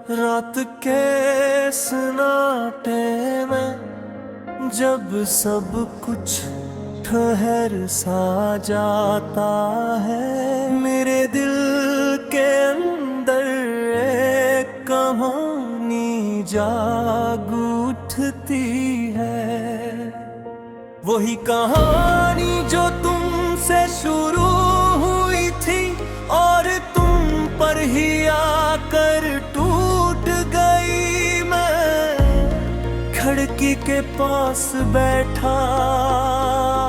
रात के सन्नाटे में जब सब कुछ ठहर सा जाता है, मेरे दिल के अंदर एक कहानी जाग उठती है। वही कहानी जो तुमसे शुरू हुई थी और तुम पर ही आकर टूट गई। मैं खिड़की के पास बैठा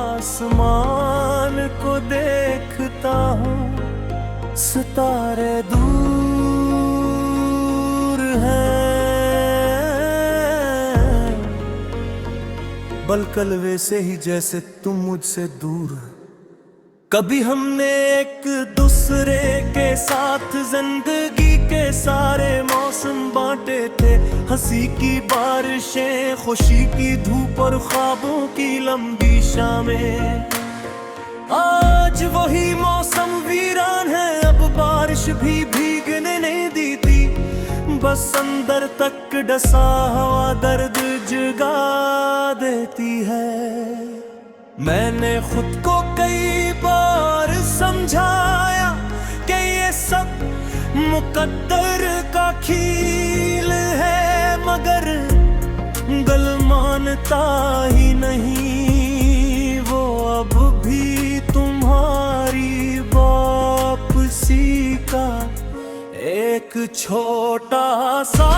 आसमान को देखता हूँ, सितारे दूर हैं, बलकल वैसे ही जैसे तुम मुझसे दूर। कभी हमने एक दूसरे के साथ जिंदगी के सारे मौसम बांटे थे, हंसी की बारिशें, खुशी की धूप और ख्वाबों की लंबी शामें। आज वही मौसम वीरान है, अब बारिश भी भीगने नहीं देती, बस अंदर तक डसा हवा दर्द जगा देती है। मैंने खुद को कई बार समझाया कि ये सब मुकद्दर का खेल है, मगर दिल मानता ही नहीं। वो अब भी तुम्हारी वापसी का एक छोटा सा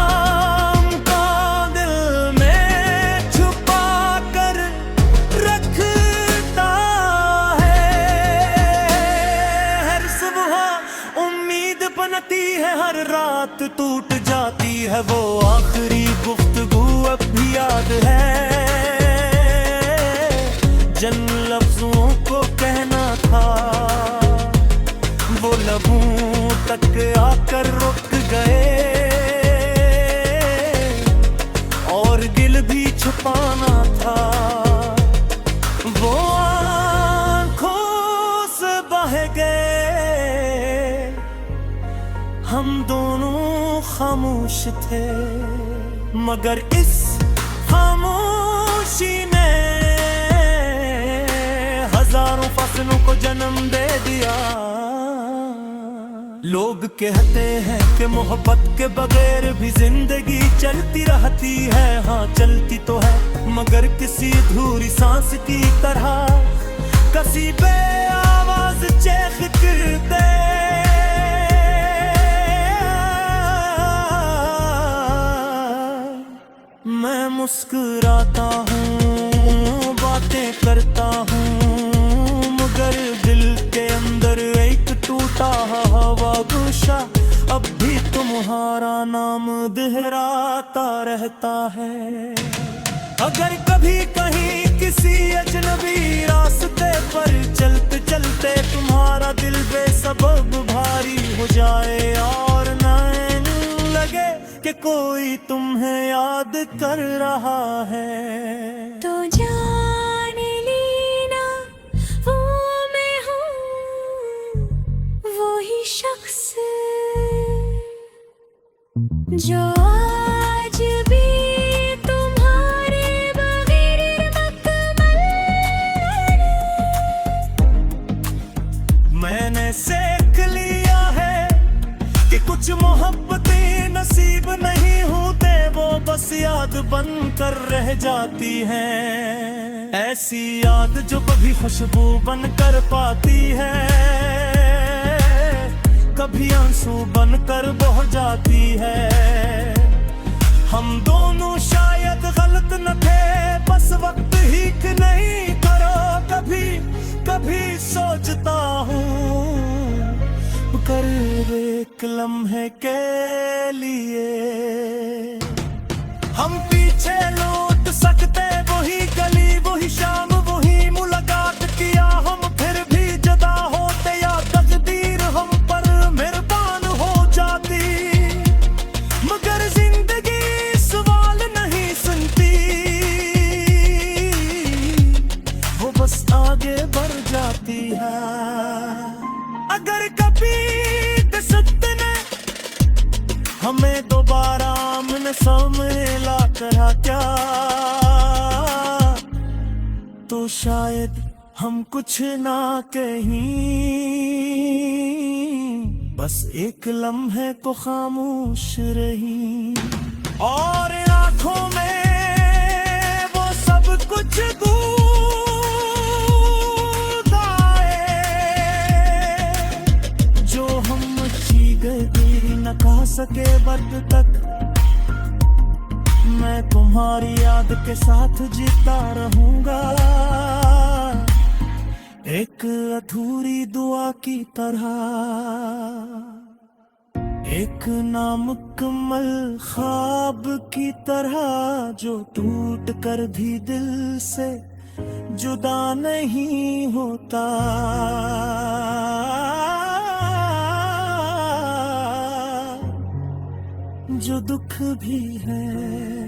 है, हर रात टूट जाती है। वो आखिरी गुफ्तगू अब भी याद है, जिन लफ्जों को कहना था वो लबों तक आकर रुक गए, और गिल भी छुपाना था वो आंखों से बह गए। हम दोनों खामोश थे, मगर इस खामोशी ने हजारों फसलों को जन्म दे दिया। लोग कहते हैं कि मोहब्बत के बगैर भी जिंदगी चलती रहती है। हाँ चलती तो है, मगर किसी अधूरी सांस की तरह, कसी बे आवाज चेख करते। मैं मुस्कुराता हूँ, बातें करता हूँ, मगर दिल के अंदर एक टूटा हवा गुस्सा अब भी तुम्हारा नाम दोहराता रहता है। अगर कभी कहीं किसी अजनबी रास्ते पर चलते चलते तुम्हारा दिल बेसबब भारी हो जाए और नैन लगे कि कोई तुम्हें याद कर रहा है, तो जान लेना वो मैं हूँ, वो ही शख्स जो आज भी तुम्हारे बगैर मुकम्मल है। मैंने सीख लिया है कि कुछ मोहब्बतें नसीब नहीं होते, वो बस याद बन कर रह जाती हैं। ऐसी याद जो कभी खुशबू बन कर पाती है, कभी आंसू बन कर बह जाती है। हम दोनों शायद गलत न थे, बस वक्त ही कि नहीं करो। कभी कभी सोचता हूँ कर एक लम्हे के लिए हम पीछे लौट सकते। वही गली, वही शाम, वही मुलाकात किया हम, फिर भी जुदा होते या तकदीर हम पर मेहरबान हो जाती। मगर जिंदगी सवाल नहीं सुनती, वो बस आगे बढ़ जाती है। अगर कभी किस्मत ने हमें दोबारा न सम्मेला करा क्या, तो शायद हम कुछ ना कहीं, बस एक लम्हे को खामोश रही। और आंखों में वो सब कुछ गूंज आए जो हम गए न कह सके वक्त तक। मैं तुम्हारी याद के साथ जीता रहूंगा, एक अधूरी दुआ की तरह, एक नामुकम्मल ख्वाब की तरह जो टूट कर भी दिल से जुदा नहीं होता। जो दुख भी है